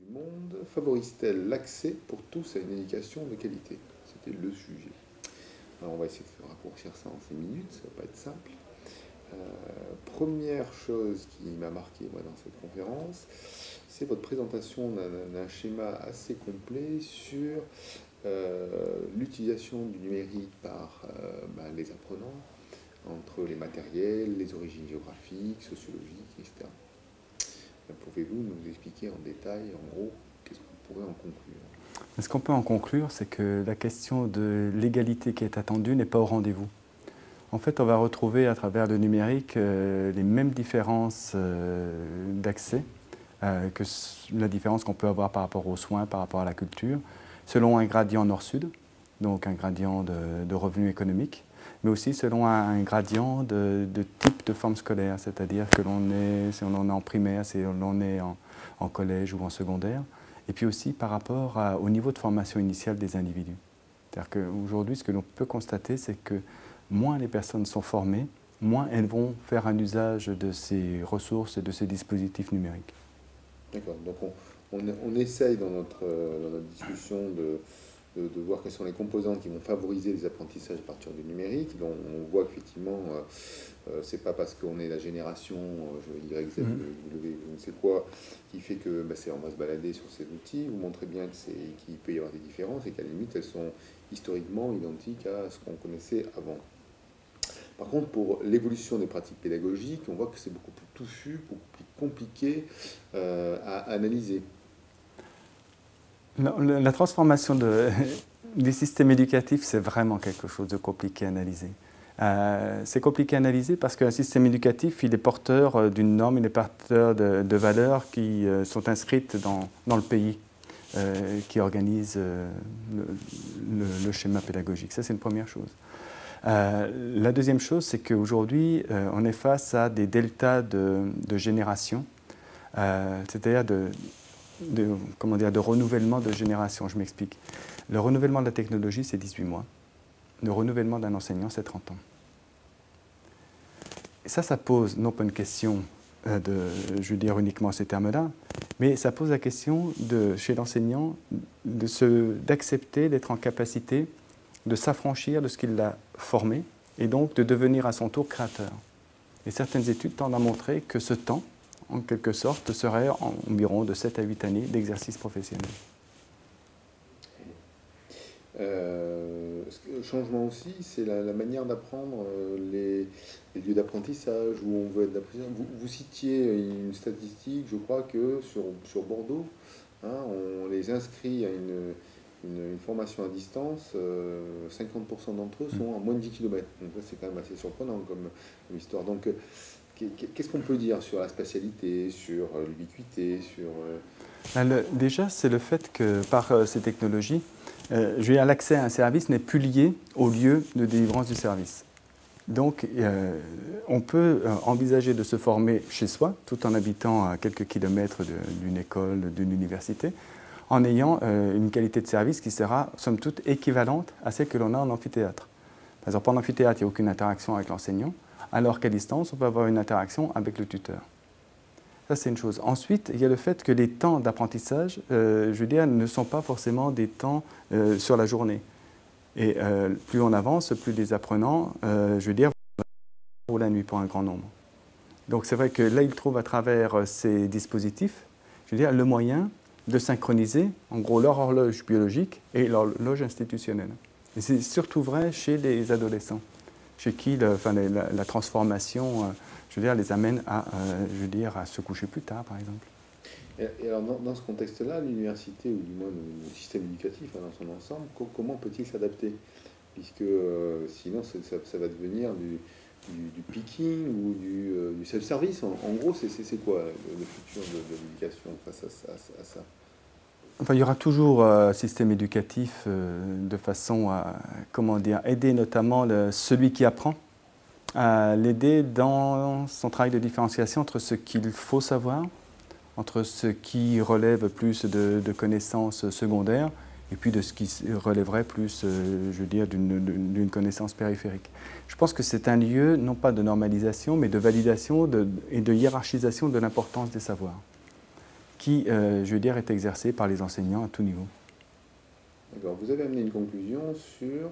du monde favorise-t-elle l'accès pour tous à une éducation de qualité? C'était le sujet. Alors on va essayer de raccourcir ça en 5 minutes, ça va pas être simple. Première chose qui m'a marqué moi, dans cette conférence, c'est votre présentation d'un schéma assez complet sur l'utilisation du numérique par les apprenants, entre les matériels, les origines géographiques, sociologiques, etc. Pouvez-vous nous expliquer en détail, en gros, qu'est-ce qu'on pourrait en conclure? Ce qu'on peut en conclure, c'est que la question de l'égalité qui est attendue n'est pas au rendez-vous. En fait, on va retrouver à travers le numérique les mêmes différences d'accès que la différence qu'on peut avoir par rapport aux soins, par rapport à la culture, selon un gradient nord-sud, donc un gradient de revenus économiques, mais aussi selon un gradient de type de forme scolaire, c'est-à-dire que si on en est en primaire, si on est en collège ou en secondaire, et puis aussi par rapport au niveau de formation initiale des individus. C'est-à-dire qu'aujourd'hui, ce que l'on peut constater, c'est que moins les personnes sont formées, moins elles vont faire un usage de ces ressources et de ces dispositifs numériques. D'accord, donc on essaye dans notre discussion de voir quelles sont les composantes qui vont favoriser les apprentissages à partir du numérique. Donc on voit qu'effectivement, c'est pas parce qu'on est la génération Y, Z, W, je ne sais quoi, qui fait que on va se balader sur ces outils. Vous montrez bien qu'il peut y avoir des différences et qu'à la limite, elles sont historiquement identiques à ce qu'on connaissait avant. Par contre, pour l'évolution des pratiques pédagogiques, on voit que c'est beaucoup plus touffu, beaucoup plus compliqué à analyser. Non, la transformation du système éducatif, c'est vraiment quelque chose de compliqué à analyser. C'est compliqué à analyser parce qu'un système éducatif, il est porteur d'une norme, il est porteur de valeurs qui sont inscrites dans le pays qui organise le schéma pédagogique. Ça, c'est une première chose. La deuxième chose, c'est qu'aujourd'hui, on est face à des deltas de génération, c'est-à-dire de renouvellement de génération. Je m'explique. Le renouvellement de la technologie, c'est 18 mois. Le renouvellement d'un enseignant, c'est 30 ans. Et ça pose non pas une question je veux dire uniquement ces termes-là, mais ça pose la question chez l'enseignant d'accepter d'être en capacité de s'affranchir de ce qu'il l'a formé et donc de devenir à son tour créateur. Et certaines études tendent à montrer que ce temps, en quelque sorte, serait environ de 7 à 8 années d'exercice professionnel. Le changement aussi, c'est la manière d'apprendre, les lieux d'apprentissage où on veut être d'apprentissage. Vous citiez une statistique, je crois que sur Bordeaux, hein, on les inscrit à une formation à distance, 50% d'entre eux sont à moins de 10 km. Donc ça, c'est quand même assez surprenant comme histoire. Donc, qu'est-ce qu'on peut dire sur la spatialité, sur l'ubiquité, sur... Déjà, c'est le fait que par ces technologies, l'accès à un service n'est plus lié au lieu de délivrance du service. Donc, on peut envisager de se former chez soi, tout en habitant à quelques kilomètres d'une école, d'une université, en ayant une qualité de service qui sera, somme toute, équivalente à celle que l'on a en amphithéâtre. Par exemple, en amphithéâtre, il n'y a aucune interaction avec l'enseignant, alors qu'à distance, on peut avoir une interaction avec le tuteur. Ça, c'est une chose. Ensuite, il y a le fait que les temps d'apprentissage, je veux dire, ne sont pas forcément des temps sur la journée. Et plus on avance, plus les apprenants, je veux dire, pour la nuit pour un grand nombre. Donc c'est vrai que là, ils trouvent à travers ces dispositifs, je veux dire, le moyen de synchroniser, en gros, leur horloge biologique et leur horloge institutionnelle. Et c'est surtout vrai chez les adolescents, chez qui la transformation, je veux dire, les amène à se coucher plus tard, par exemple. Et alors, dans ce contexte-là, l'université, ou du moins le système éducatif dans son ensemble, comment peut-il s'adapter? Puisque sinon, ça va devenir du picking ou du self-service. En gros, c'est quoi le futur de l'éducation face à ça? Enfin, il y aura toujours un système éducatif de façon à aider notamment celui qui apprend, à l'aider dans son travail de différenciation entre ce qu'il faut savoir, entre ce qui relève plus de connaissances secondaires et puis de ce qui relèverait plus, je veux dire, d'une connaissance périphérique. Je pense que c'est un lieu, non pas de normalisation, mais de validation et de hiérarchisation de l'importance des savoirs. qui, je veux dire, est exercée par les enseignants à tout niveau. D'accord. Vous avez amené une conclusion sur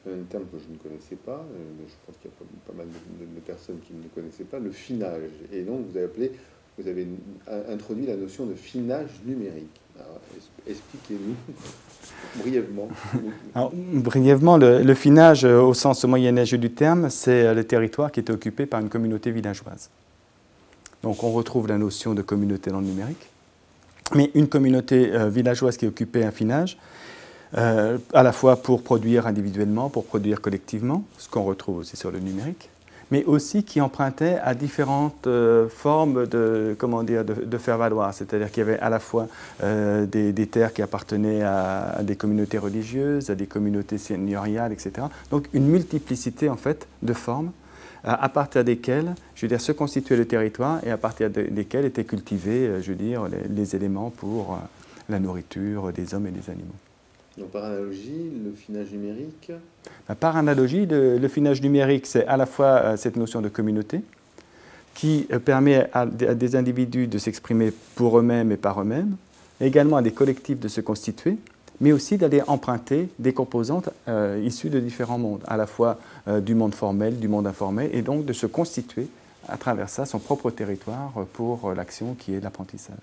un terme que je ne connaissais pas, je pense qu'il y a pas mal de personnes qui ne le connaissaient pas, le finage. Et donc vous avez introduit la notion de finage numérique. Alors, expliquez-nous brièvement. Alors, brièvement, le finage, au sens moyenâgeux du terme, c'est le territoire qui était occupé par une communauté villageoise. Donc on retrouve la notion de communauté dans le numérique, mais une communauté villageoise qui occupait un finage, à la fois pour produire individuellement, pour produire collectivement, ce qu'on retrouve aussi sur le numérique, mais aussi qui empruntait à différentes formes de faire valoir. C'est-à-dire qu'il y avait à la fois des terres qui appartenaient à des communautés religieuses, à des communautés seigneuriales, etc. Donc une multiplicité en fait de formes à partir desquelles, je veux dire, se constituait le territoire et à partir desquelles étaient cultivés, je veux dire, les éléments pour la nourriture des hommes et des animaux. Donc par analogie, le finage numérique? Par analogie, le finage numérique, c'est à la fois cette notion de communauté qui permet à des individus de s'exprimer pour eux-mêmes et par eux-mêmes, également à des collectifs de se constituer, mais aussi d'aller emprunter des composantes issues de différents mondes, à la fois du monde formel, du monde informel, et donc de se constituer à travers ça son propre territoire pour l'action qui est l'apprentissage.